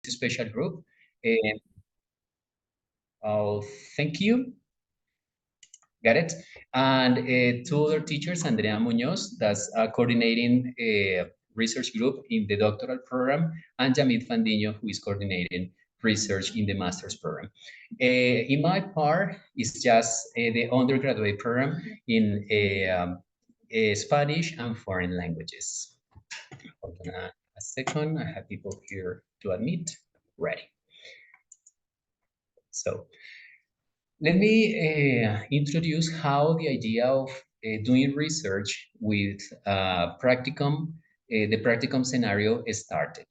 special group. Uh, oh, thank you. Got it. And two other teachers, Andrea Munoz, that's coordinating a research group in the doctoral program, and Jamid Fandino, who is coordinating research in the master's program. In my part, it's just the undergraduate program in Spanish and foreign languages. Hold on a second. I have people here to admit. Ready. So let me introduce how the idea of doing research with the practicum scenario started.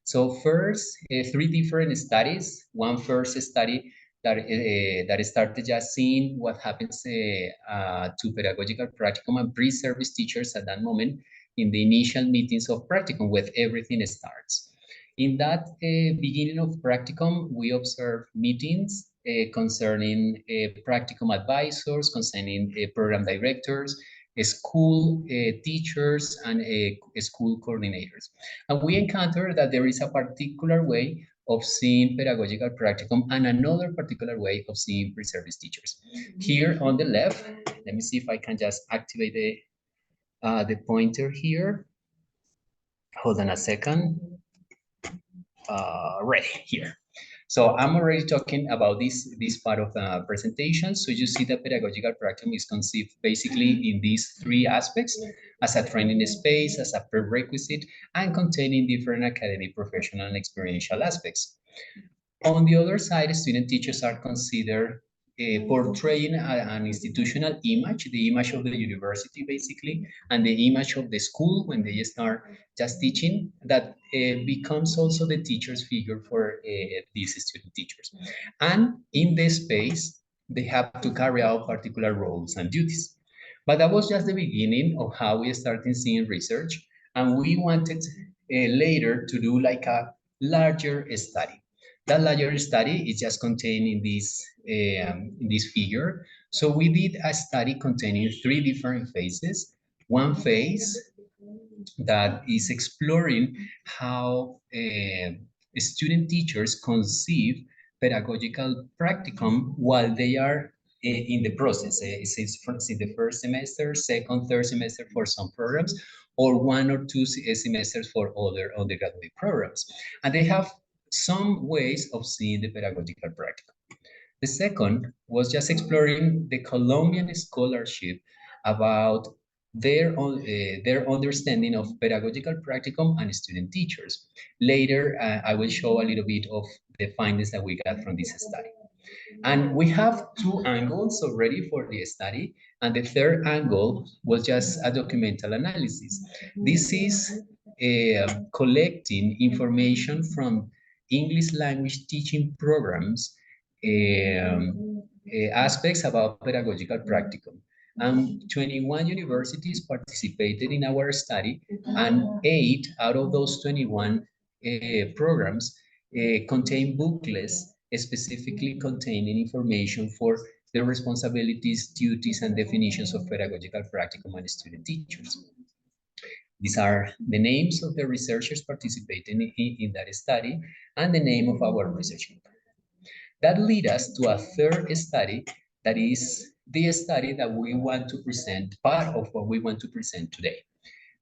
So first, three different studies. One first study that started just seeing what happens to pedagogical practicum and pre-service teachers at that moment in the initial meetings of practicum, where everything starts. In that beginning of practicum, we observe meetings concerning practicum advisors, concerning program directors, school teachers, and school coordinators. And we encounter that there is a particular way of seeing pedagogical practicum and another particular way of seeing pre-service teachers. Here on the left, let me see if I can just activate the pointer here. Hold on a second. Right here. So I'm already talking about this part of the presentation. So you see that pedagogical practicum is conceived basically in these three aspects: as a training space, as a prerequisite, and containing different academic, professional, and experiential aspects. On the other side, student teachers are considered portraying an institutional image, the image of the university basically, and the image of the school when they start just teaching, that becomes also the teacher's figure for these student teachers. And in this space, they have to carry out particular roles and duties. But that was just the beginning of how we started seeing research, and we wanted later to do like a larger study. That larger study is just contained in this figure. So we did a study containing three different phases. One phase that is exploring how student teachers conceive pedagogical practicum while they are in the process. It's in the first semester, second, third semester for some programs, or one or two semesters for other undergraduate programs. And they have some ways of seeing the pedagogical practicum. The second was just exploring the Colombian scholarship about their understanding of pedagogical practicum and student teachers. Later, I will show a little bit of the findings that we got from this study. And we have two angles already for the study. And the third angle was just a documental analysis. This is collecting information from English language teaching programs, aspects about pedagogical practicum. 21 universities participated in our study, and 8 out of those 21 programs contain booklets specifically containing information for the responsibilities, duties, and definitions of pedagogical practicum and student teachers. These are the names of the researchers participating in that study and the name of our research group. That leads us to a third study that is the study that we want to present, part of what we want to present today.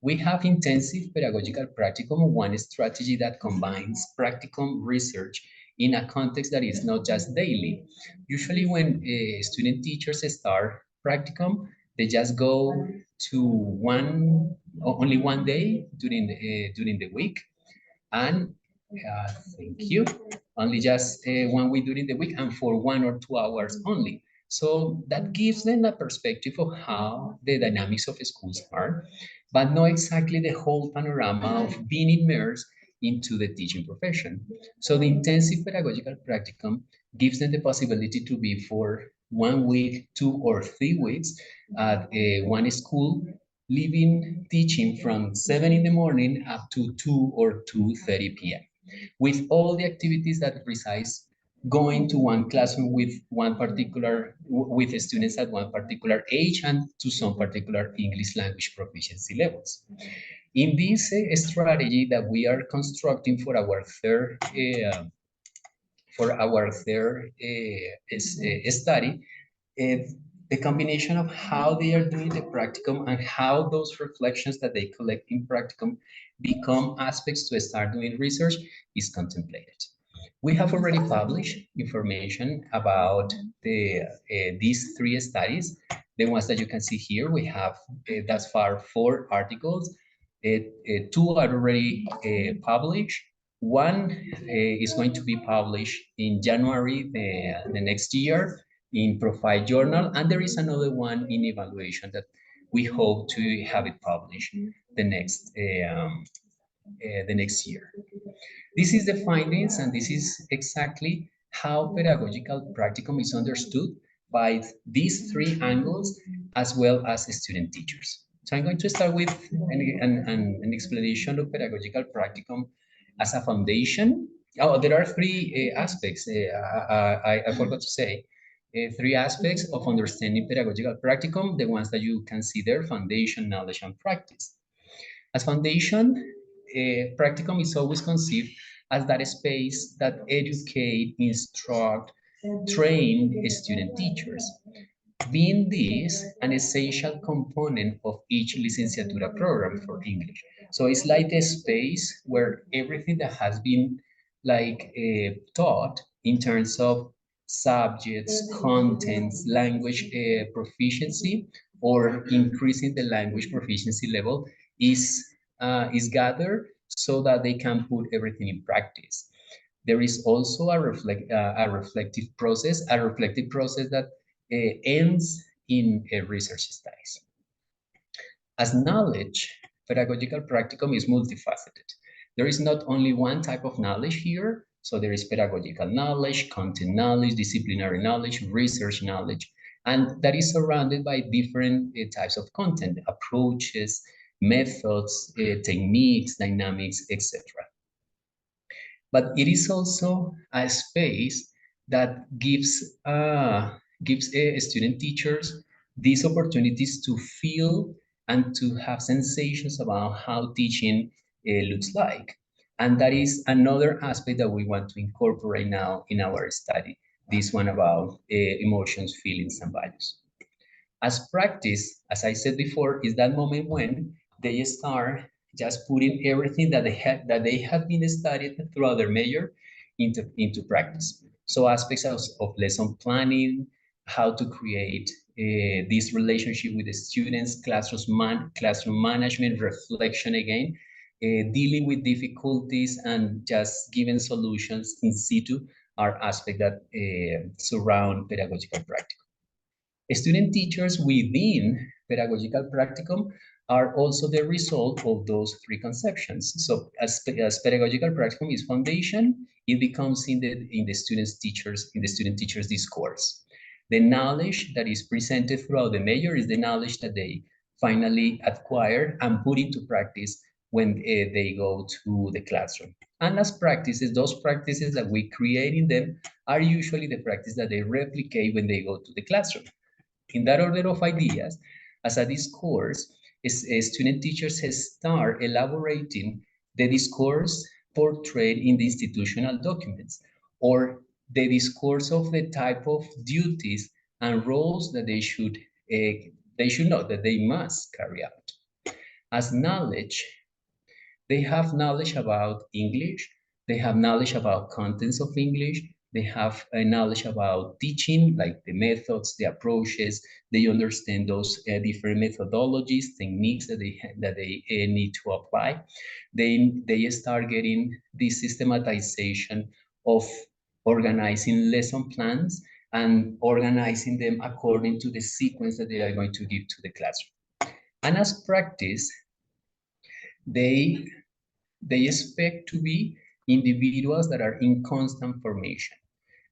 We have intensive pedagogical practicum, one strategy that combines practicum research in a context that is not just daily. Usually when student teachers start practicum, they just go to only one day during the week, and thank you, only just 1 week during the week and for 1 or 2 hours only. So that gives them a perspective of how the dynamics of schools are, but not exactly the whole panorama of being immersed into the teaching profession. So the intensive pedagogical practicum gives them the possibility to be for 1 week, 2 or 3 weeks at one school, living, teaching from 7 in the morning up to 2 or 2:30 p.m. with all the activities that resides going to one classroom with with students at one particular age and to some particular English language proficiency levels. In this strategy that we are constructing for our third study, uh, the combination of how they are doing the practicum and how those reflections that they collect in practicum become aspects to start doing research is contemplated. We have already published information about these three studies. The ones that you can see here, we have thus far 4 articles. Two are already published. One is going to be published in January the next year in Profile Journal, and there is another one in evaluation that we hope to have it published the next year. This is the findings, and this is exactly how pedagogical practicum is understood by these three angles, as well as student teachers. So I'm going to start with an explanation of pedagogical practicum as a foundation. Oh, there are three aspects. I forgot to say. Three aspects of understanding pedagogical practicum, the ones that you can see there: foundation, knowledge, and practice. As foundation, practicum is always conceived as that space that educate, instruct, train student teachers, being this an essential component of each licenciatura program for English. So it's like a space where everything that has been taught in terms of subjects, contents, language proficiency, or increasing the language proficiency level is gathered so that they can put everything in practice. There is also a reflective process that ends in research studies. As knowledge, pedagogical practicum is multifaceted. There is not only one type of knowledge here. So there is pedagogical knowledge, content knowledge, disciplinary knowledge, research knowledge, and that is surrounded by different types of content, approaches, methods, techniques, dynamics, etc. But it is also a space that gives student teachers these opportunities to feel and to have sensations about how teaching looks like. And that is another aspect that we want to incorporate now in our study, this one about emotions, feelings, and values. As practice, as I said before, is that moment when they start just putting everything that they have been studied throughout their major into practice. So aspects of lesson planning, how to create this relationship with the students, classroom management, reflection again, dealing with difficulties and just giving solutions in situ are aspects that surround pedagogical practice. Student teachers within pedagogical practicum are also the result of those three conceptions. So as pedagogical practicum is foundation, it becomes in the student teachers discourse. The knowledge that is presented throughout the major is the knowledge that they finally acquire and put into practice when they go to the classroom. And as practices, those practices that we create in them are usually the practice that they replicate when they go to the classroom. In that order of ideas, as a discourse, student teachers start elaborating the discourse portrayed in the institutional documents, or the discourse of the type of duties and roles that they should know that they must carry out. As knowledge, they have knowledge about English. They have knowledge about contents of English. They have a knowledge about teaching, like the methods, the approaches. They understand those different methodologies, techniques that they need to apply. They start getting this systematization of organizing lesson plans and organizing them according to the sequence that they are going to give to the classroom. And as practice, they they expect to be individuals that are in constant formation.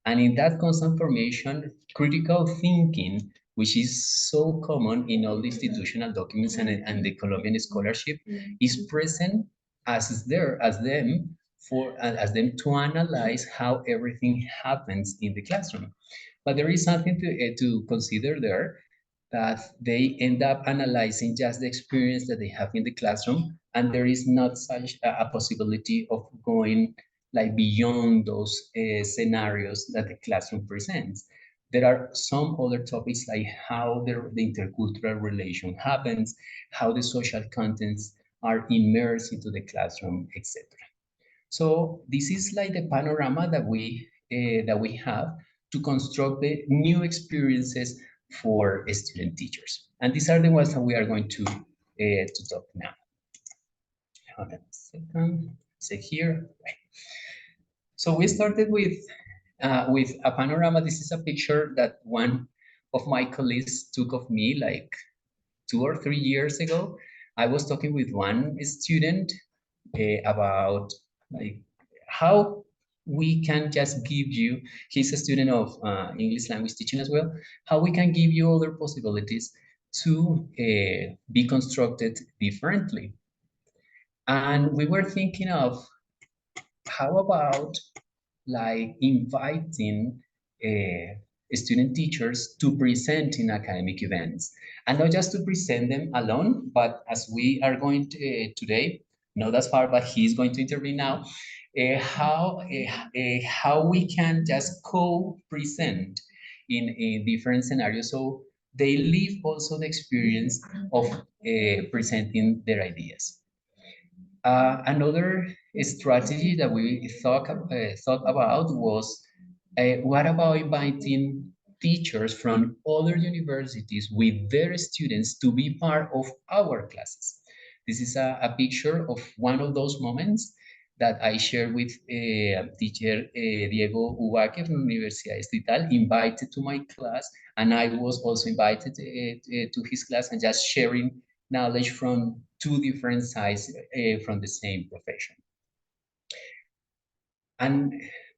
And in that constant formation, critical thinking, which is so common in all the institutional documents and the Colombian scholarship, is present as them to analyze how everything happens in the classroom. But there is something to consider there, that they end up analyzing just the experience that they have in the classroom and there is not such a possibility of going like beyond those scenarios that the classroom presents. There are some other topics like how the intercultural relation happens, how the social contents are immersed into the classroom, etc. So this is like the panorama that we have to construct the new experiences for student teachers, and these are the ones that we are going to talk now. Hold on a second. See here. Right. So we started with a panorama. This is a picture that one of my colleagues took of me like 2 or 3 years ago. I was talking with one student about like how we can just give you, he's a student of English language teaching as well, how we can give you other possibilities to be constructed differently. And we were thinking of how about like inviting student teachers to present in academic events, and not just to present them alone, but as we are going to, today, not as far, but he's going to intervene now, how we can just co-present in different scenarios, so they live also the experience of presenting their ideas. Another strategy that we thought about was what about inviting teachers from other universities with their students to be part of our classes? This is a picture of one of those moments that I shared with teacher Diego Ubaque from Universidad Estatal, invited to my class, and I was also invited to his class, and just sharing knowledge from two different sides from the same profession. And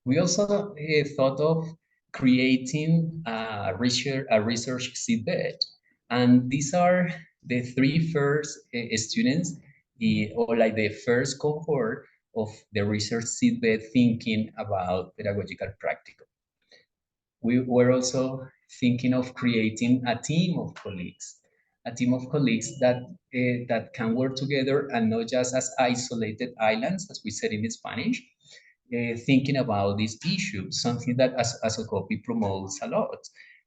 we also thought of creating a research seedbed. And these are the three first students, or like the first cohort of the research seedbed thinking about pedagogical practicum. We were also thinking of creating a team of colleagues that can work together and not just as isolated islands, as we said in Spanish, thinking about this issue, something that as a copy promotes a lot,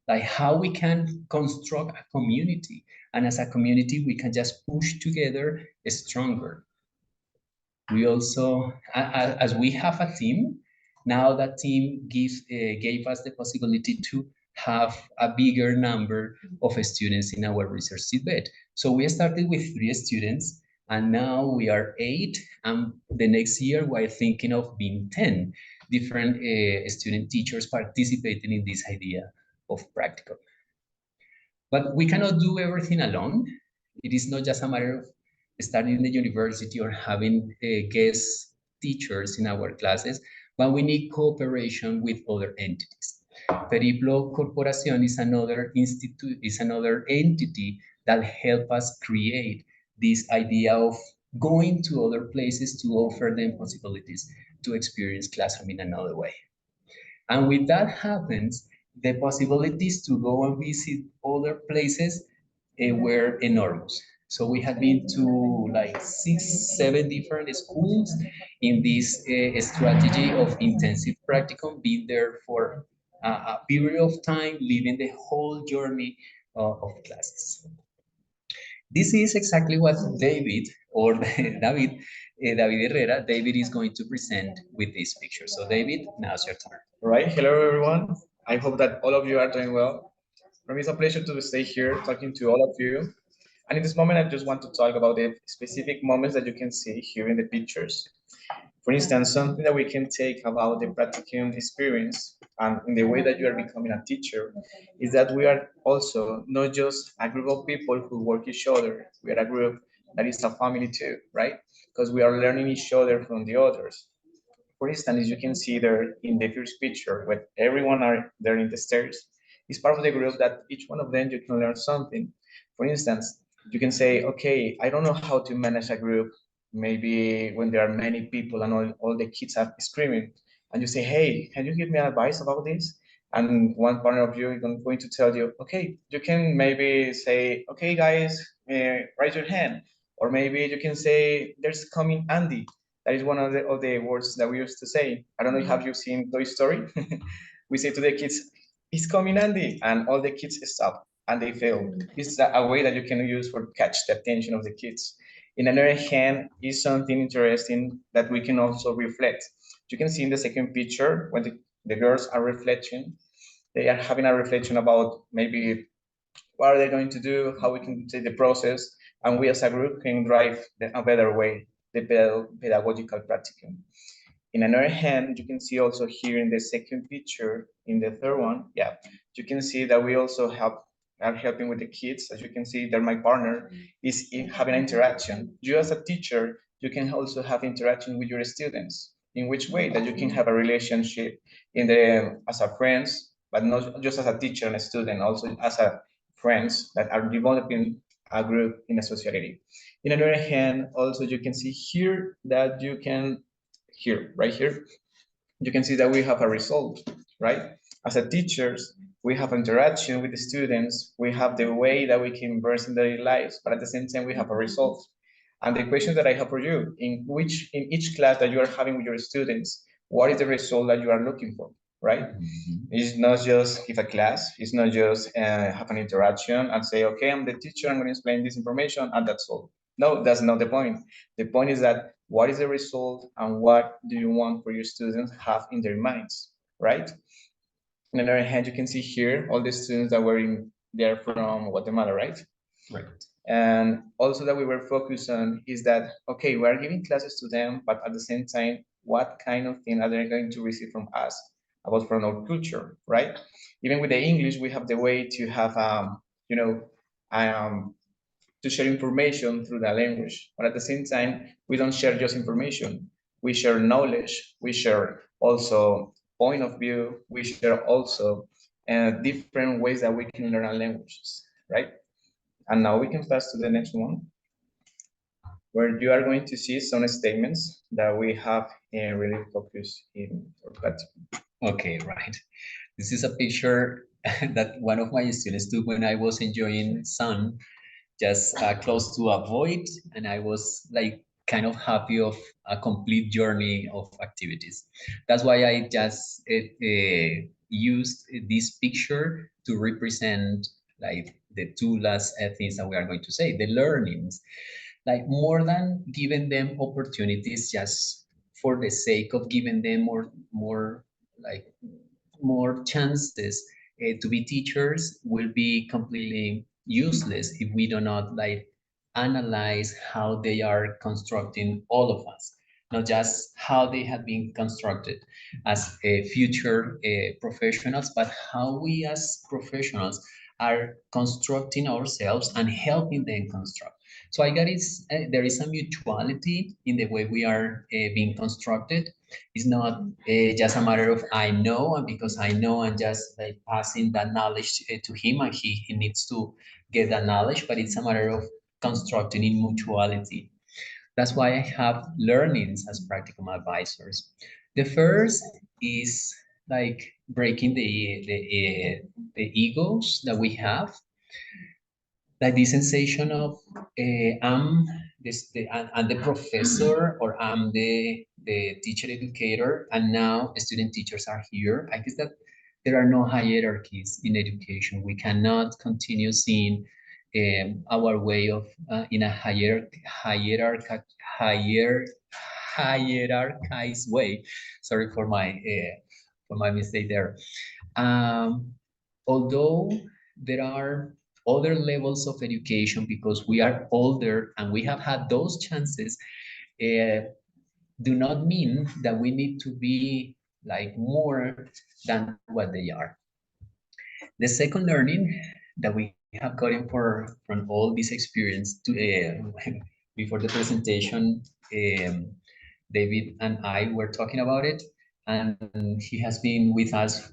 like how we can construct a community, and as a community we can just push together stronger. We also, as we have a team, now that team gave us the possibility to have a bigger number of students in our research seedbed. So we started with 3 students, and now we are 8, and the next year we're thinking of being 10 different student teachers participating in this idea of practical. But we cannot do everything alone. It is not just a matter of studying in the university or having guest teachers in our classes, but we need cooperation with other entities. Periplo Corporación is another institute, is another entity that help us create this idea of going to other places to offer them possibilities to experience classroom in another way. And with that happens, the possibilities to go and visit other places were enormous. So we had been to like 6, 7 different schools in this strategy of intensive practicum, being there for a period of time, living the whole journey of classes. This is exactly what David, or David Herrera, David is going to present with this picture. So David, now's your turn. All right, hello everyone. I hope that all of you are doing well. For me, it's a pleasure to stay here talking to all of you. And in this moment, I just want to talk about the specific moments that you can see here in the pictures. For instance, something that we can take about the practicum experience and in the way that you are becoming a teacher is that we are also not just a group of people who work each other. We are a group that is a family too, right? Because we are learning each other from the others. For instance, as you can see there in the first picture, when everyone are there in the stairs, it's part of the group that each one of them you can learn something. For instance, you can say, okay, I don't know how to manage a group. Maybe when there are many people and all the kids are screaming, and you say, hey, can you give me advice about this? And one partner of you is going to tell you, okay, you can maybe say, okay, guys, raise your hand. Or maybe you can say, there's coming Andy. That is one of the words that we used to say. I don't know, have you seen Toy Story? We say to the kids, it's coming Andy, and all the kids stop and they fail. It's a way that you can use for catch the attention of the kids. In another hand, is something interesting that we can also reflect. You can see in the second picture when the girls are reflecting, they are having a reflection about maybe what are they going to do, how we can take the process, and we as a group can drive a better way, the pedagogical practicum. In another hand, you can see also here in the second picture, in the third one, yeah, you can see that we also are helping with the kids. As you can see, that my partner is having an interaction. You as a teacher, you can also have interaction with your students. In which way? That you can have a relationship in the as a friends, but not just as a teacher and a student, also as a friends that are developing a group in a society. In another hand, also you can see here that you can here, right here, you can see that we have a result, right? As a teachers, we have interaction with the students, we have the way that we can immerse in their lives, but at the same time, we have a result. And the question that I have for you, in each class that you are having with your students, what is the result that you are looking for, right? It's not just give a class, it's not just have an interaction and say, okay, I'm the teacher, I'm going to explain this information, and that's all. No, that's not the point. The point is that what is the result and what do you want for your students have in their minds, right? On the other hand, you can see here all the students that were in there from Guatemala, right? Right. And also that we were focused on is that, okay, we are giving classes to them, but at the same time, what kind of thing are they going to receive from us about from our culture, right? Even with the English, we have the way to have, you know, um, to share information through the language. But at the same time, we don't share just information. We share knowledge. We share also point of view. We share also different ways that we can learn our languages, right? And now we can pass to the next one, where you are going to see some statements that we have really focused in our practice. Okay, right. This is a picture that one of my students took when I was enjoying sun, just close to a void, and I was like kind of happy of a complete journey of activities. That's why I just used this picture to represent like the two last things that we are going to say, the learnings, like more than giving them opportunities just for the sake of giving them more like more chances to be teachers will be completely useless if we do not like analyze how they are constructing all of us, not just how they have been constructed as future professionals, but how we as professionals are constructing ourselves and helping them construct. So I got is there is a mutuality in the way we are being constructed. It's not just a matter of I know, and because I know, I'm just like passing that knowledge to him, and he needs to get that knowledge. But it's a matter of constructing in mutuality. That's why I have learnings as practicum advisors. The first is like breaking the egos that we have, like this sensation of I'm I'm the professor, or I'm the teacher educator, and now student teachers are here. I guess that there are no hierarchies in education. We cannot continue seeing our way of in a higher hierarchized way. Sorry for my mistake there. Um, Although there are other levels of education because we are older and we have had those chances, uh, do not mean that we need to be like more than what they are. The second learning that we have gotten from all this experience to, before the presentation, David and I were talking about it, and he has been with us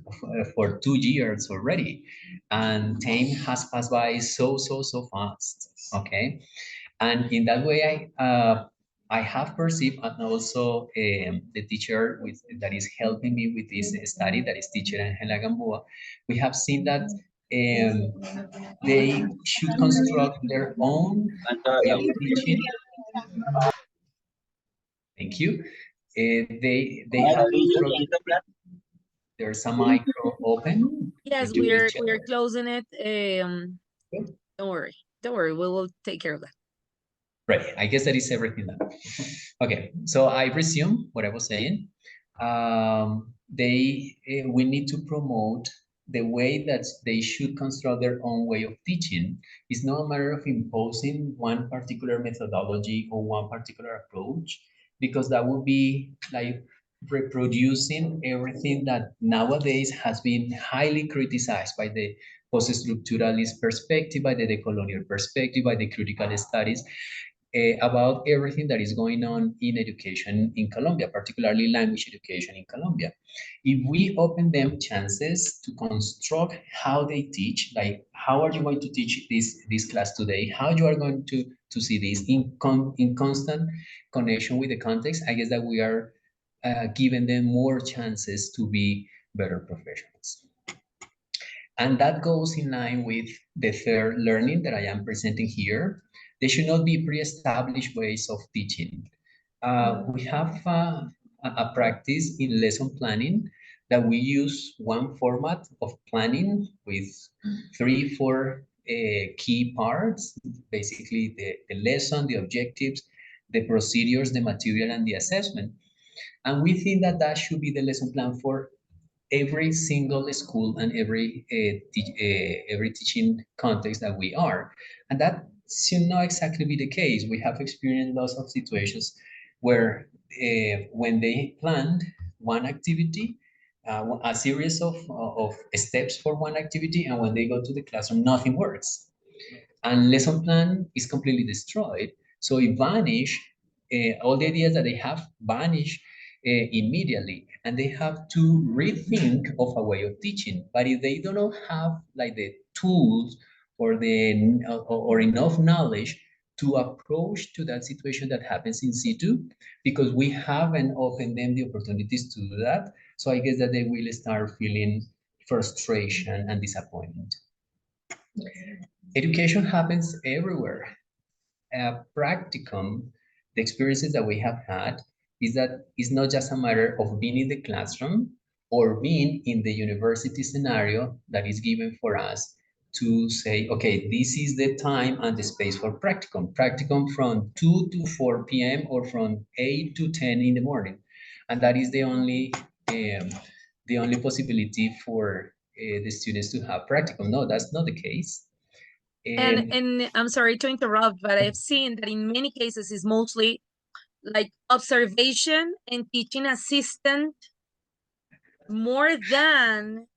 for 2 years already, and time has passed by so fast. Okay, and in that way, I have perceived, and also the teacher that is helping me with this study, that is teacher Angela Gamboa, we have seen that They should construct their own way of teaching. Thank you. They have constructed. There's a micro open. Yes, Could you please check? we're closing it. Don't worry, don't worry. We will take care of that. Right. I guess that is everything done. Okay. So I resume what I was saying. We need to promote the way that they should construct their own way of teaching. It's not a matter of imposing one particular methodology or one particular approach, because that would be like reproducing everything that nowadays has been highly criticized by the post-structuralist perspective, by the decolonial perspective, by the critical studies, about everything that is going on in education in Colombia, particularly language education in Colombia. If we open them chances to construct how they teach, like how are you going to teach this class today, how you are going to see this in constant connection with the context, I guess that we are giving them more chances to be better professionals. And that goes in line with the third learning that I am presenting here. They should not be pre-established ways of teaching. We have a practice in lesson planning that we use one format of planning with 3, 4 key parts, basically the lesson, the objectives, the procedures, the material, and the assessment. And we think that that should be the lesson plan for every single school and every teaching context that we are. And that should not exactly be the case. We have experienced lots of situations where when they planned one activity, a series of steps for one activity, and when they go to the classroom, nothing works. And lesson plan is completely destroyed. So it vanish, all the ideas that they have vanish immediately, and they have to rethink of a way of teaching. But if they do not have like the tools or or enough knowledge to approach to that situation that happens in situ, because we haven't opened them the opportunities to do that, so I guess that they will start feeling frustration and disappointment. Education happens everywhere. Practicum, the experiences that we have had, is that it's not just a matter of being in the classroom or being in the university scenario that is given for us to say, okay, this is the time and the space for practicum. Practicum from 2 to 4 p.m. or from 8 to 10 in the morning. And that is the only possibility for the students to have practicum. No, that's not the case. And I'm sorry to interrupt, but I've seen that in many cases it's mostly like observation and teaching assistant more than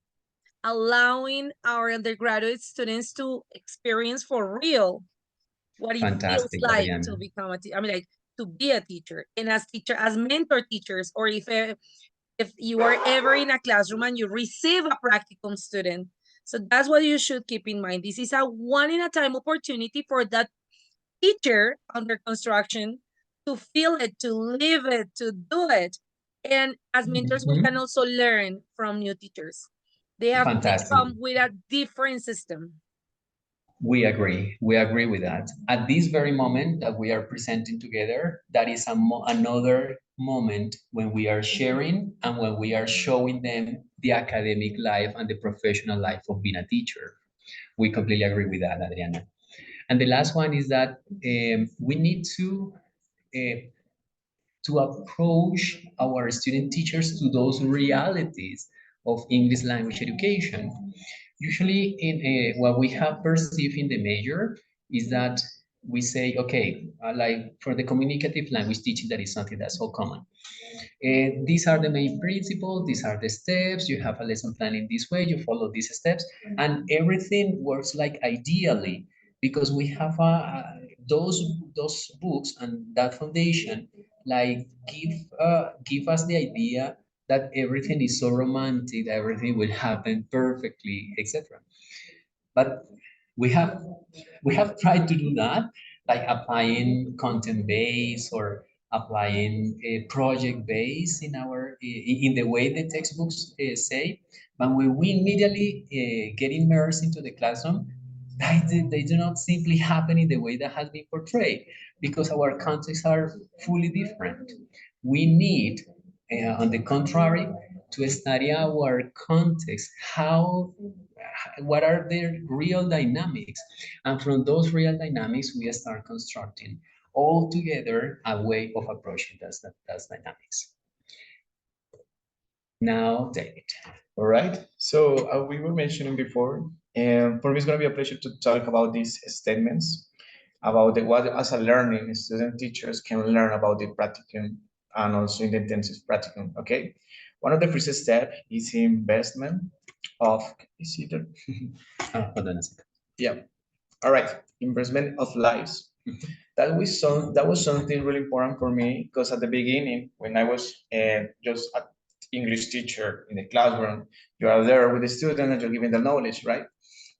allowing our undergraduate students to experience for real what it feels Fantastic, like Adriana. to become a teacher. I mean, like to be a teacher, and as mentor teachers, or if you are ever in a classroom and you receive a practicum student. So that's what you should keep in mind. This is a one in a time opportunity for that teacher under construction to feel it, to live it, to do it. And as mentors, we can also learn from new teachers. They Fantastic. come with a different system. We agree. We agree with that. At this very moment that we are presenting together, that is another moment when we are sharing and when we are showing them the academic life and the professional life of being a teacher. We completely agree with that, Adriana. And the last one is that we need uh, to approach our student teachers to those realities of English language education. Usually, in what we have perceived in the major is that we say, okay, like for the communicative language teaching, that is something that's so common. These are the main principles, these are the steps, you have a lesson plan in this way, you follow these steps, and everything works like ideally because we have those books and that foundation like give us the idea that everything is so romantic, everything will happen perfectly, etc. But we have we have tried to do that, like applying content base or applying a project base in our in the way the textbooks say. But when we immediately get immersed into the classroom, they do not simply happen in the way that has been portrayed because our contexts are fully different. We need, on the contrary, to study our context, what are the real dynamics, and from those real dynamics, we start constructing all together a way of approaching those dynamics. Now, David. All right. So we were mentioning before, and for me, it's going to be a pleasure to talk about these statements about what as a learning student teachers can learn about the practicum and also in the intensive practicum. Okay. One of the first steps is investment of, is it? Hold on a second. Yeah. All right. Investment of lives. That was something really important for me because at the beginning, when I was just an English teacher in the classroom, you are there with the student and you're giving the knowledge, right?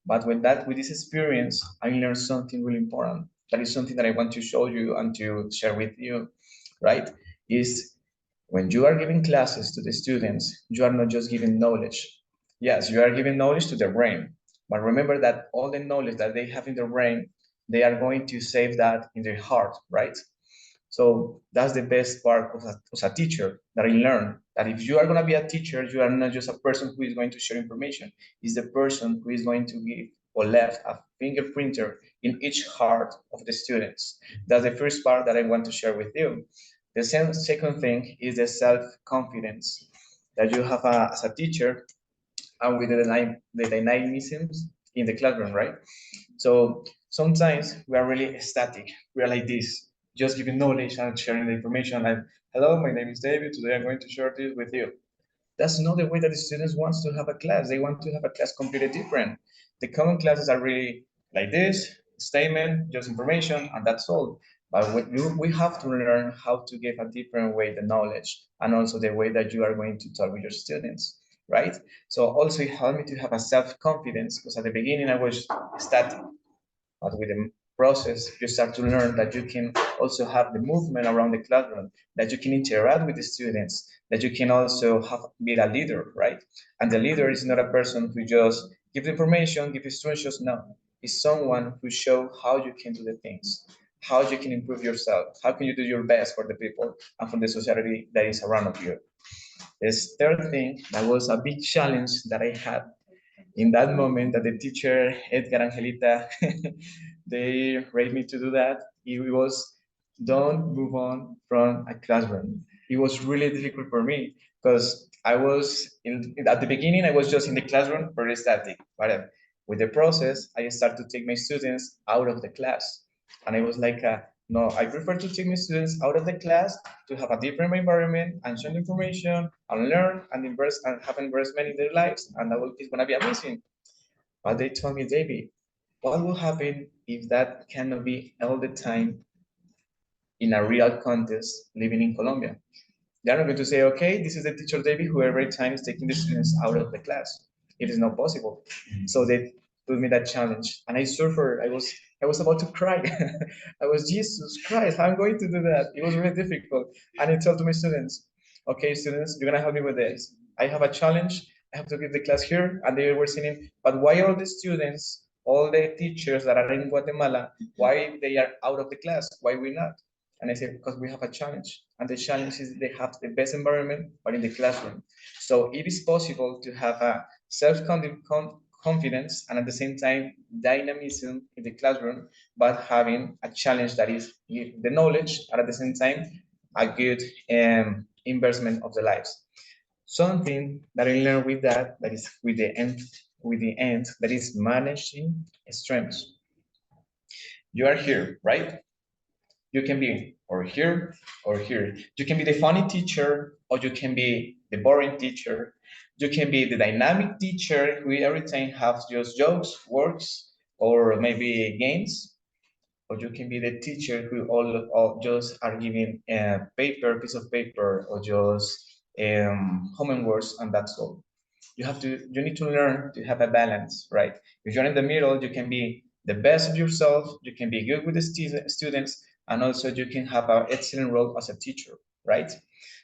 But with this experience, I learned something really important. That is something that I want to show you and to share with you, right? Is when you are giving classes to the students, you are not just giving knowledge. Yes, you are giving knowledge to their brain, but remember that all the knowledge that they have in their brain, they are going to save that in their heart, right? So that's the best part of a teacher that I learned, that if you are going to be a teacher, you are not just a person who is going to share information. It's the person who is going to give or left a fingerprinter in each heart of the students. That's the first part that I want to share with you. The second thing is the self-confidence that you have as a teacher and with the dynamisms in the classroom, right? So sometimes we are really static. We are like this, just giving knowledge and sharing the information. Like, hello, my name is David. Today I'm going to share this with you. That's not the way that the students want to have a class. They want to have a class completely different. The common classes are really like this, statement, just information, and that's all. But we have to learn how to give a different way the knowledge and also the way that you are going to talk with your students, right? So also it helped me to have a self-confidence because at the beginning I was static. But with the process, you start to learn that you can also have the movement around the classroom, that you can interact with the students, that you can also be a leader, right? And the leader is not a person who just give information, give instructions. No, it's someone who show how you can do the things, how you can improve yourself, how can you do your best for the people and for the society that is around of you. This third thing that was a big challenge that I had in that moment that the teacher, Edgar Angelita, they raised me to do that, it was don't move on from a classroom. It was really difficult for me because at the beginning, I was just in the classroom, very static. But with the process, I started to take my students out of the class. And I was like, no, I prefer to take my students out of the class to have a different environment and share information and learn and invest and have investment in their lives. And it's going to be amazing. But they told me, David, what will happen if that cannot be all the time in a real context living in Colombia? They're not going to say, okay, this is the teacher David who every time is taking the students out of the class. It is not possible. So they put me that challenge and I suffered. I was about to cry. I was, Jesus Christ, I'm going to do that. It was really difficult. And I told to my students, okay, students, you're gonna help me with this. I have a challenge. I have to give the class here. And they were saying, but why all the students, all the teachers that are in Guatemala, why they are out of the class? Why we not? And I said, because we have a challenge. And the challenge is they have the best environment, but in the classroom. So it is possible to have a self-confidence and at the same time dynamism in the classroom, but having a challenge that is the knowledge and at the same time a good investment of the lives. Something that I learned with that is with the end, that is managing strengths. You are here, right? You can be or here or here. You can be the funny teacher or you can be the boring teacher. You can be the dynamic teacher who every time has just jokes, works, or maybe games. Or you can be the teacher who all just are giving a piece of paper, or just homeworks, and that's all. You need to learn to have a balance, right? If you're in the middle, you can be the best of yourself, you can be good with the students, and also you can have an excellent role as a teacher, right?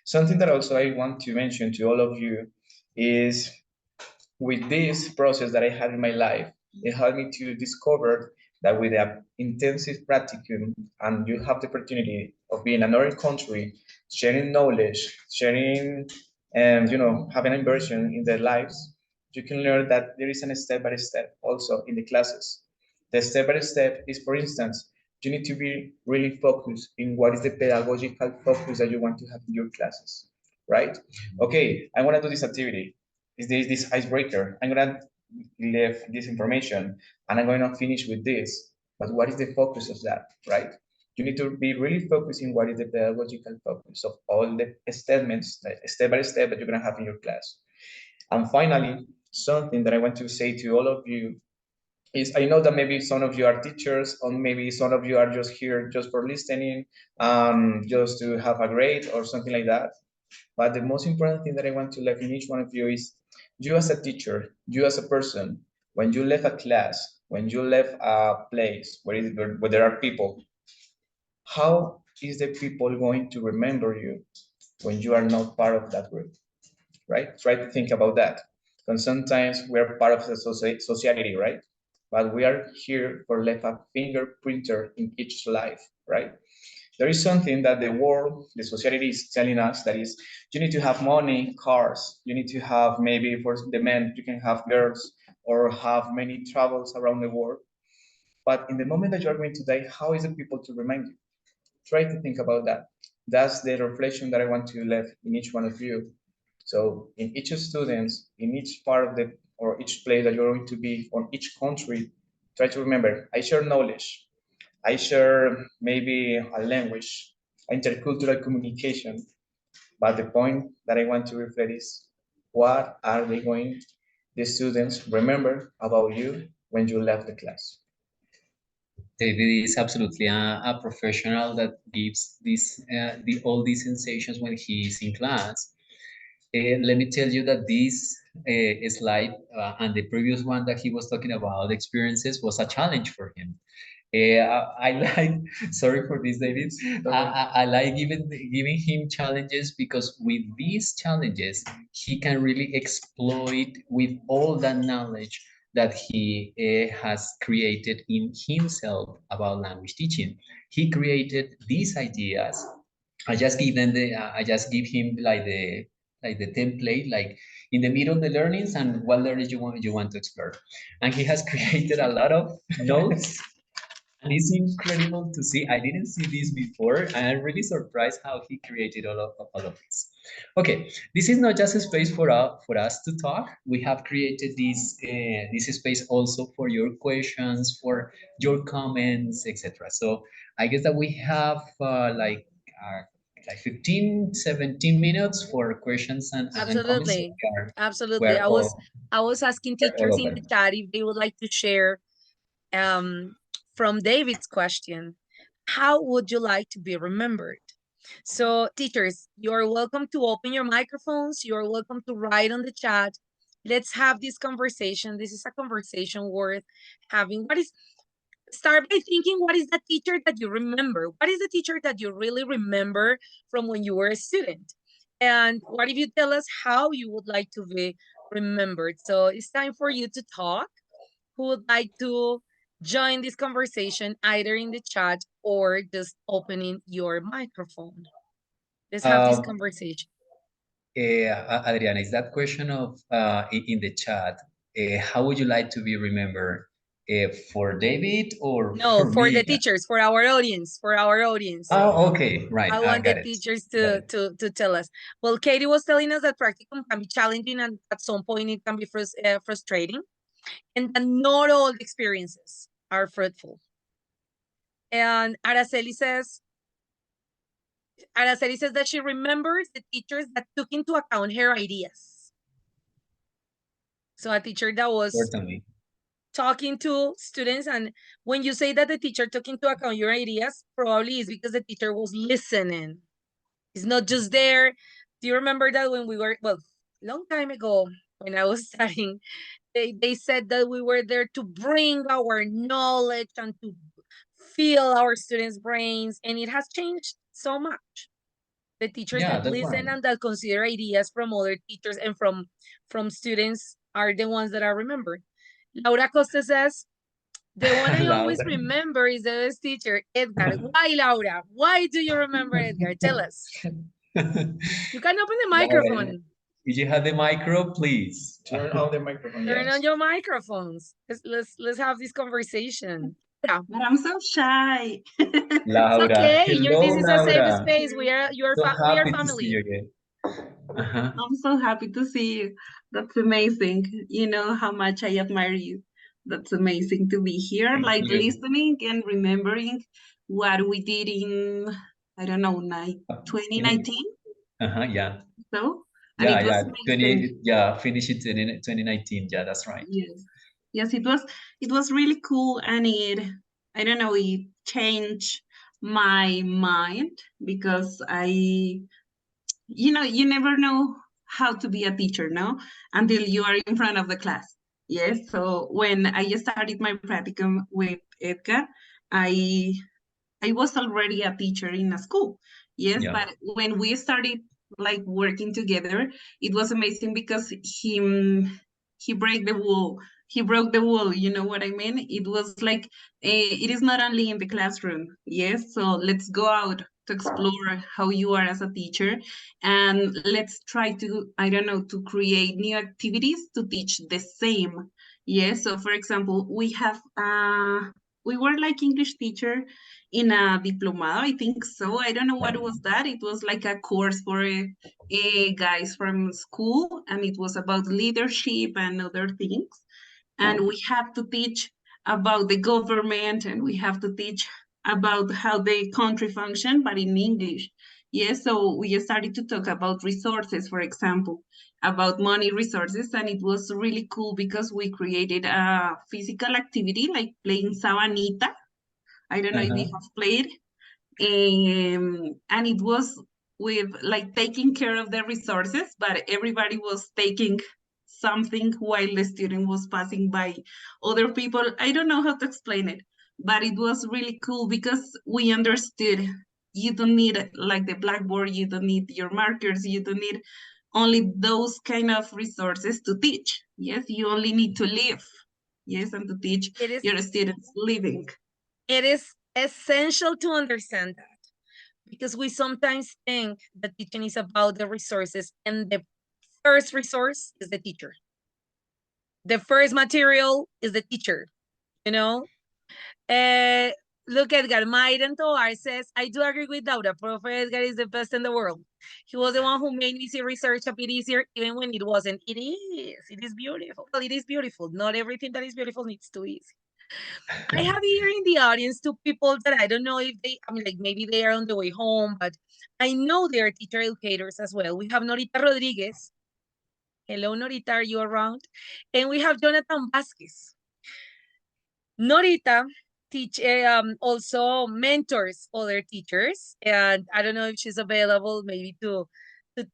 Something that also I want to mention to all of you is, with this process that I had in my life, it helped me to discover that with an intensive practicum, and you have the opportunity of being in another country, sharing knowledge, sharing, and having an immersion in their lives, you can learn that there is a step by step also in the classes. The step by step is, for instance, you need to be really focused in what is the pedagogical focus that you want to have in your classes, right? Okay, I want to do this activity. Is this icebreaker? I'm gonna leave this information and I'm going to finish with this. But what is the focus of that, right? You need to be really focusing what is the pedagogical focus of all the statements, step by step, that you're going to have in your class. And finally, something that I want to say to all of you is, I know that maybe some of you are teachers, or maybe some of you are just here just for listening, just to have a grade or something like that. But the most important thing that I want to leave in each one of you is, you as a teacher, you as a person, when you left a class, when you left a place where there are people, how is the people going to remember you when you are not part of that group, right? Try to think about that. Because sometimes we're part of the society, right? But we are here for left a fingerprinter in each life, right? There is something that the world, the society is telling us, that is, you need to have money, cars, you need to have, maybe for the men, you can have girls or have many travels around the world. But in the moment that you are going to die, how is the people to remind you? Try to think about that. That's the reflection that I want to leave in each one of you. So in each student, in each part of the, or each place that you're going to be, on each country, try to remember, I share knowledge. I share maybe a language, intercultural communication. But the point that I want to reflect is, what are they going, the students, remember about you when you left the class? David is absolutely a professional that gives all these sensations when he's in class. Let me tell you that this slide and the previous one that he was talking about experiences was a challenge for him. I like, sorry for this, David. I like giving him challenges, because with these challenges, he can really exploit with all that knowledge that he has created in himself about language teaching. He created these ideas. I just give him like the template, like in the middle of the learnings and what learnings you want to explore. And he has created a lot of notes. And it's incredible to see. I didn't see this before, and I'm really surprised how he created all of this. Okay, this is not just a space for us to talk. We have created this space also for your questions, for your comments, etc. So I guess that we have like 15, 17 minutes for questions and comments. So Absolutely. we Absolutely. are I was asking all teachers in the open. chat if they would like to share from David's question, how would you like to be remembered? So teachers, you're welcome to open your microphones. You're welcome to write on the chat. Let's have this conversation. This is a conversation worth having. Start by thinking, what is the teacher that you remember? What is the teacher that you really remember from when you were a student? And what if you tell us how you would like to be remembered? So it's time for you to talk. Who would like to join this conversation either in the chat or just opening your microphone? Let's have this Um, conversation. Adriana, is that question of in the chat? How would you like to be remembered? For David or No, for for the me? teachers, for our audience, for our audience. Oh, okay, right. I I want the got it. teachers Got to, it. to tell us. Well, Katie was telling us that practicum can be challenging and at some point it can be frustrating, and that not all experiences are fruitful. And Araceli says that she remembers the teachers that took into account her ideas. So a teacher that was Certainly. talking to students, and when you say that the teacher took into account your ideas, probably is because the teacher was listening. It's not just there. Do you remember that when we were, well, long time ago when I was studying, they said that we were there to bring our knowledge and to feel our students' brains, and it has changed so much. The teachers Yeah, that that's listen right. and that consider ideas from other teachers and from students are the ones that are remembered. Laura Costa says, the one I always Laura. remember is the best teacher, Edgar. Why, Laura? Why do you remember Edgar? Tell us. You can open the Laura, microphone. if you have the micro, please. Turn on the microphone. Turn Yes. on your microphones. Let's have this conversation. Yeah. But I'm so shy. It's Laura. okay. This Hello, is a safe Laura. space. You. So We are happy to see family. you again. Uh-huh. I'm so happy to see you. That's amazing. You know how much I admire you. That's amazing to be here, Thank like you. listening and remembering what we did in, I don't know, 2019. Yeah. So, and Yeah, it was yeah. amazing. Finish it in 2019. Yeah, that's right. Yes. Yes, it was really cool, and I don't know, it changed my mind because you never know how to be a teacher, no, until you are in front of the class. Yes, so when I started my practicum with Edgar, i I was already a teacher in a school. Yes, Yeah. but when we started like working together, it was amazing because he break the wall. He broke the wall. You know what I mean? It was like it is not only in the classroom. Yes, so let's go out to explore how you are as a teacher, and let's try to, I don't know, to create new activities to teach the same. Yes, so for example, we were like English teacher in a diplomado, I think so. I don't know what was that. It was like a course for guys from school, and it was about leadership and other things. And we have to teach about the government, and we have to teach about how the country function, but in English. Yes, so we started to talk about resources, for example, about money resources, and it was really cool because we created a physical activity like playing sabanita. I don't know if you Uh-huh. have played, and it was with like taking care of the resources, but everybody was taking something while the student was passing by other people. I don't know how to explain it, but it was really cool because we understood you don't need like the blackboard, you don't need your markers, you don't need only those kind of resources to teach. Yes, you only need to live. Yes, and to teach It is your students living. it is essential to understand that, because we sometimes think that teaching is about the resources, and the first resource is the teacher. The first material is the teacher, you know? Uh, Look, Edgar, Mayren Tovar says, I do agree with Laura. Prof. Edgar is the best in the world. He was the one who made me see research a bit easier, even when it wasn't. It is. It is beautiful. Well, it is beautiful. Not everything that is beautiful needs to be easy. I have here in the audience two people that I don't know if they, I mean, like maybe they are on the way home, but I know they are teacher educators as well. We have Norita Rodriguez. Hello, Norita, are you around? And we have Jonathan Vasquez. Norita also mentors other teachers, and I don't know if she's available maybe to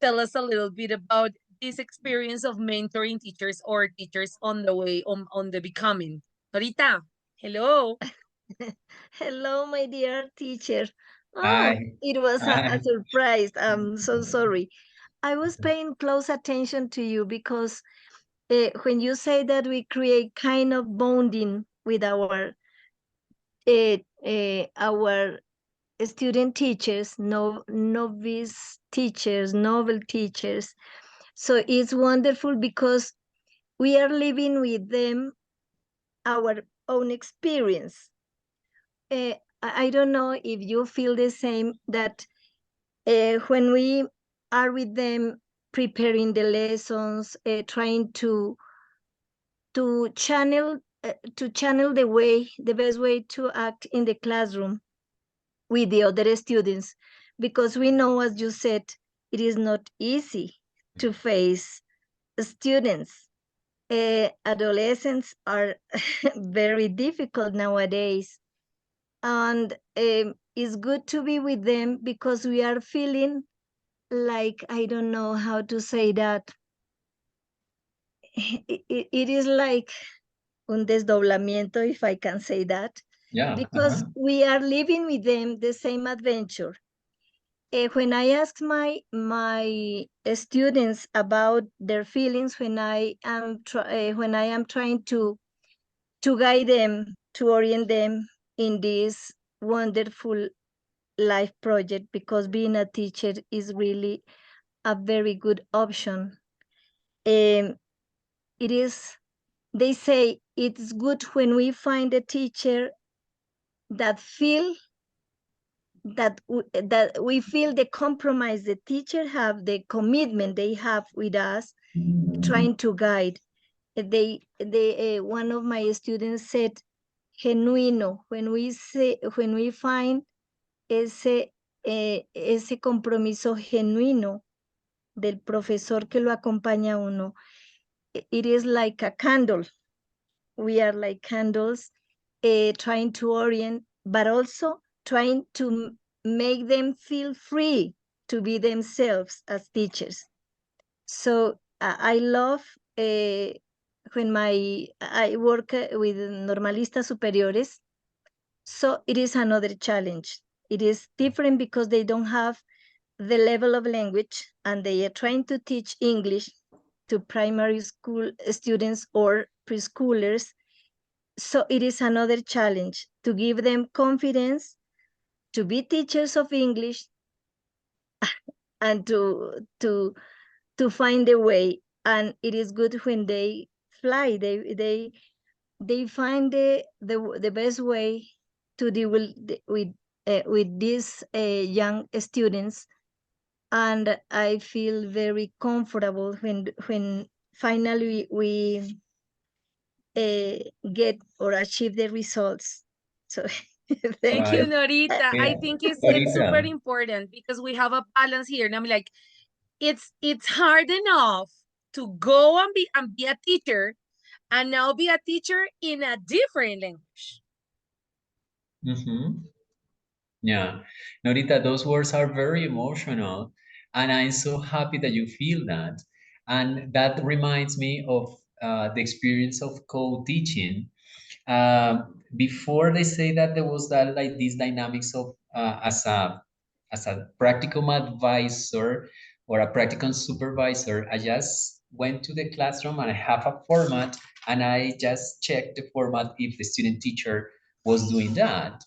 tell us a little bit about this experience of mentoring teachers or teachers on the way on the becoming. Norita, hello. Hello, my dear teacher. Oh, Hi. it was a Hi. surprise. I'm so sorry. I was paying close attention to you because when you say that we create kind of bonding with our student teachers, novice teachers, novel teachers. So it's wonderful because we are living with them our own experience. I don't know if you feel the same that when we are with them preparing the lessons, trying to channel the best way to act in the classroom with the other students, because we know, as you said, it is not easy to face students. Adolescents are very difficult nowadays, and it's good to be with them because we are feeling like, I don't know how to say that. It is like un desdoblamiento, if I can say that, Yeah. because we are living with them the same adventure. When I ask my students about their feelings when I am trying to guide them, to orient them in this wonderful life project, because being a teacher is really a very good option. It is, they say it's good when we find a teacher that that we feel the compromise the teacher have, the commitment they have with us, trying to guide. They one of my students said genuino, when we find ese compromiso genuino del profesor que lo acompaña a uno, it is like a candle. We are like candles, trying to orient, but also trying to make them feel free to be themselves as teachers. So I love when I work with normalistas superiores. So it is another challenge. It is different because they don't have the level of language, and they are trying to teach English to primary school students or preschoolers. So it is another challenge to give them confidence to be teachers of English and to find a way. And it is good when they fly. They find the best way to deal with these young students. And I feel very comfortable when finally we get or achieve the results. So thank Thank you, you. Right. Norita. I Yeah. think it's super Clarita. important because we have a balance here. And I'm like, it's hard enough to go and be a teacher and now be a teacher in a different language. Mm-hmm. Yeah. Norita, those words are very emotional, and I'm so happy that you feel that. And that reminds me of the experience of co-teaching. Before they say that there was that like these dynamics of as a practicum advisor or a practicum supervisor, I just went to the classroom and I have a format and I just checked the format if the student teacher was doing that.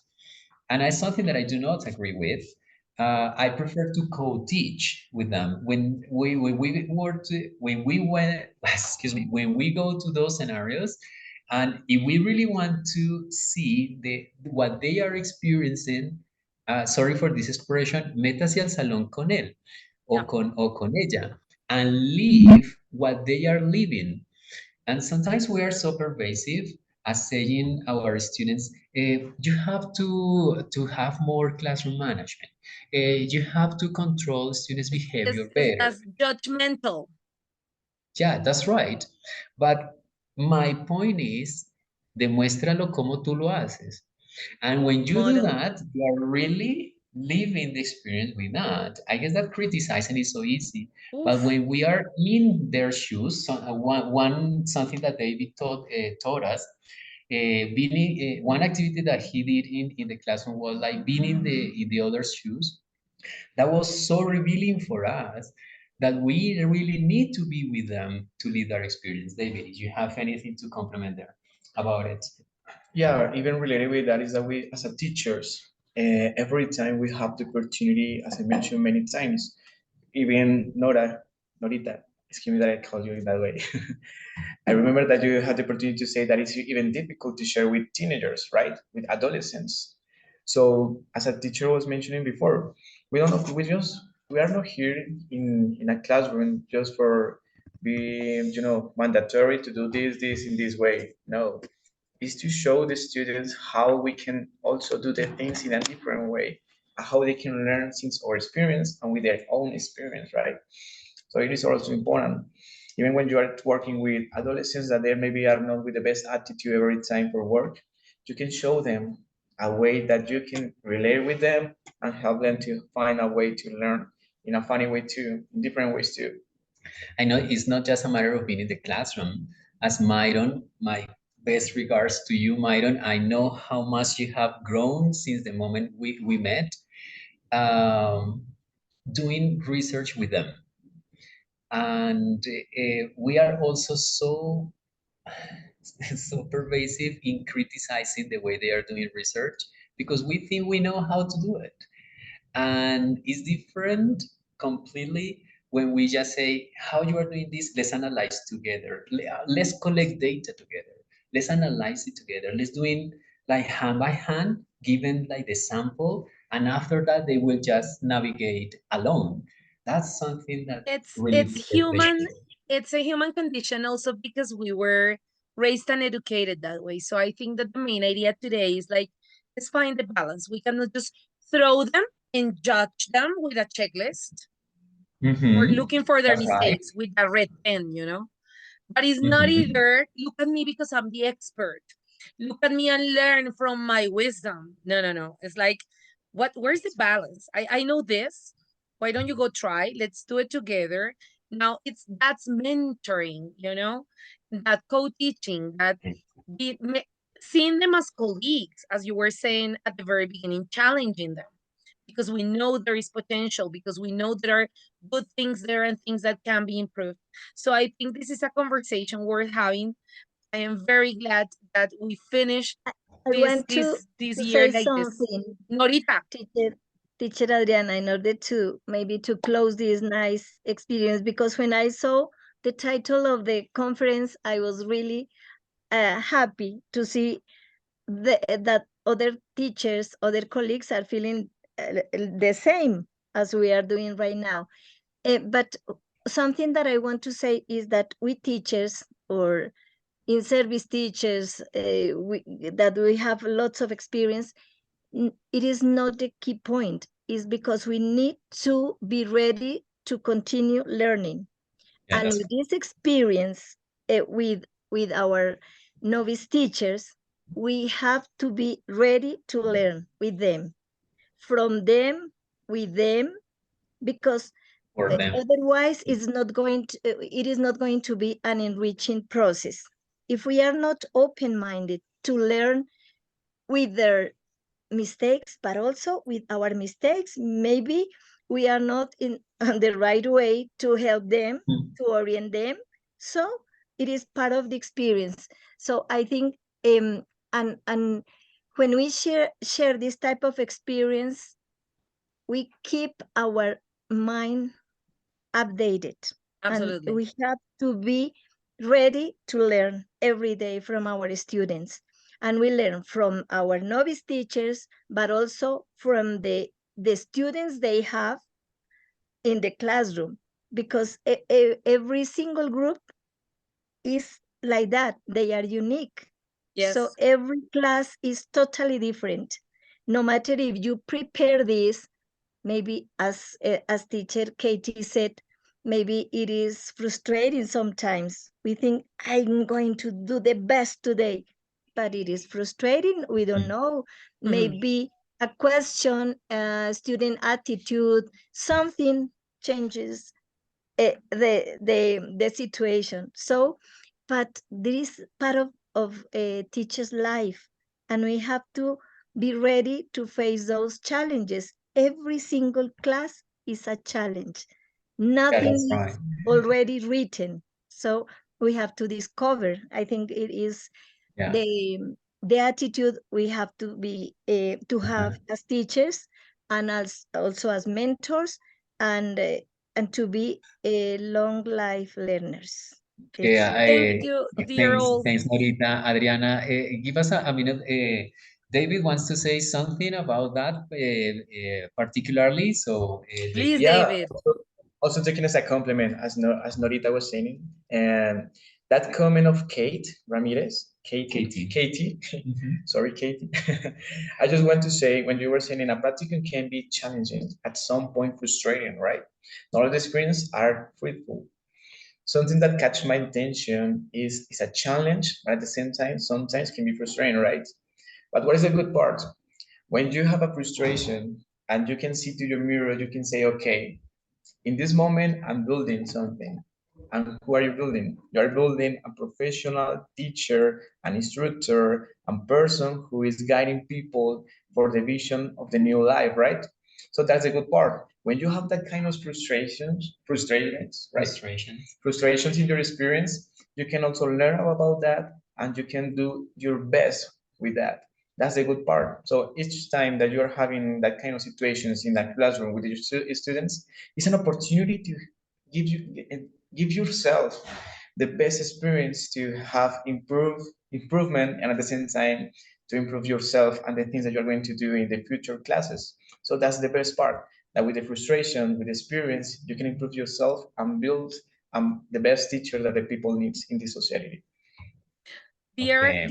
And it's something that I do not agree with. I prefer to co-teach with them when we went excuse me, when we go to those scenarios, and if we really want to see what they are experiencing. Sorry for this expression, métase al salón con él Yeah. o con ella, and live what they are living. And sometimes we are so pervasive as saying our students, you have to have more classroom management. You have to control students' behavior better. That's judgmental. Yeah, that's right. But my point is, demuéstralo como tú lo haces. And when you do Model. that, you are really living the experience with that. I guess that criticizing is so easy. But Oof. when we are in their shoes, one something that David taught us, one activity that he did in the classroom was like being in the other shoes. That was so revealing for us that we really need to be with them to live their experience. David, do you have anything to complement there about it? Yeah, even related with that is that we, as a teachers, every time we have the opportunity, as I mentioned many times, even Norita, excuse me that I call you in that way. I remember that you had the opportunity to say that it's even difficult to share with teenagers, right? With adolescents. So, as a teacher was mentioning before, we don't know, we are not here in a classroom just for being, mandatory to do this in this way. No, is to show the students how we can also do the things in a different way, how they can learn since our experience and with their own experience, right? So it is also important, even when you are working with adolescents that they maybe are not with the best attitude every time for work, you can show them a way that you can relate with them and help them to find a way to learn in a funny way too, in different ways too. I know it's not just a matter of being in the classroom, as my best regards to you, Myron. I know how much you have grown since the moment we met, doing research with them. And we are also so so pervasive in criticizing the way they are doing research because we think we know how to do it. And it's different completely when we just say, how you are doing this, let's analyze together. Let's collect data together. Let's analyze it together. Let's do it like hand by hand, given like the sample. And after that, they will just navigate alone. That's something that really It's human. appreciate. It's a human condition also because we were raised and educated that way. So I think that the main idea today is like, let's find the balance. We cannot just throw them and judge them with a checklist or Mhm. looking for their That's right. mistakes with a red pen, you know? But it's not Mhm. either look at me because I'm the expert. Look at me and learn from my wisdom. No, no, no. It's like, where's the balance? I know this. Why don't you go try? Let's do it together. Now that's mentoring, you know, that co-teaching, that be, seeing them as colleagues, as you were saying at the very beginning, challenging them because we know there is potential, because we know there are good things there and things that can be improved. So I think this is a conversation worth having. I am very glad that we finished I this want this to year say like this. something, Norita, teacher, teacher Adriana, in order to maybe to close this nice experience, because when I saw the title of the conference, I was really happy to see that other teachers, other colleagues are feeling the same as we are doing right now. But something that I want to say is that we teachers or in service teachers that we have lots of experience, it is not the key point. Is because we need to be ready to continue learning. Yeah, And that's with this experience with our novice teachers, we have to be ready to learn with them, from them, with them, because for them. otherwise it is not going to be an enriching process. If we are not open-minded to learn with their mistakes, but also with our mistakes, maybe we are not in on the right way to help them, Mm. to orient them. So it is part of the experience. So I think and when we share this type of experience, we keep our mind updated, and absolutely. we have to be ready to learn every day from our students. And we learn from our novice teachers, but also from the students they have in the classroom, because every single group is like that. They are unique. So Yes, every class is totally different. No matter if you prepare this, maybe as teacher Katie said, maybe it is frustrating sometimes. We think I'm going to do the best today, but it is frustrating. We don't Mm. know. mhm, Maybe a question, student attitude, something changes the situation. So, but this is part of a teacher's life, and we have to be ready to face those challenges. Every single class is a challenge. Yeah, Nothing that's right. is already written, so we have to discover. I think it is Yeah. the the attitude we have to Uh-huh. have as teachers, and as also as mentors, and uh, and to be a long life learners. Okay, It's thank you, dear thanks, all. thanks, Norita. Adriana, give us a minute. David wants to say something about that particularly. So, Please, David. Yeah, David. also taking as a compliment, as no, as Norita was saying, and that comment of Kate Ramirez, Katie. Katie, Mhm. sorry, Katie. I just want to say, when you were saying a practicum can be challenging, at some point frustrating, right? Not all the experiences are fruitful. Something that catch my attention is a challenge, but at the same time, sometimes can be frustrating, right? But what is the good part? When you have a frustration and you can see to your mirror, you can say, okay, in this moment, I'm building something. And who are you building? You are building a professional teacher, an instructor, a person who is guiding people for the vision of the new life, right? So that's a good part. When you have that kind of frustrations, right? Frustrations in your experience, you can also learn about that and you can do your best with that. That's the good part. So each time that you're having that kind of situations in that classroom with your students, it's an opportunity to give you give yourself the best experience to have improvement and at the same time to improve yourself and the things that you're going to do in the future classes. So that's the best part, that with the frustration, with the experience, you can improve yourself and build the best teacher that the people needs in this society. Dear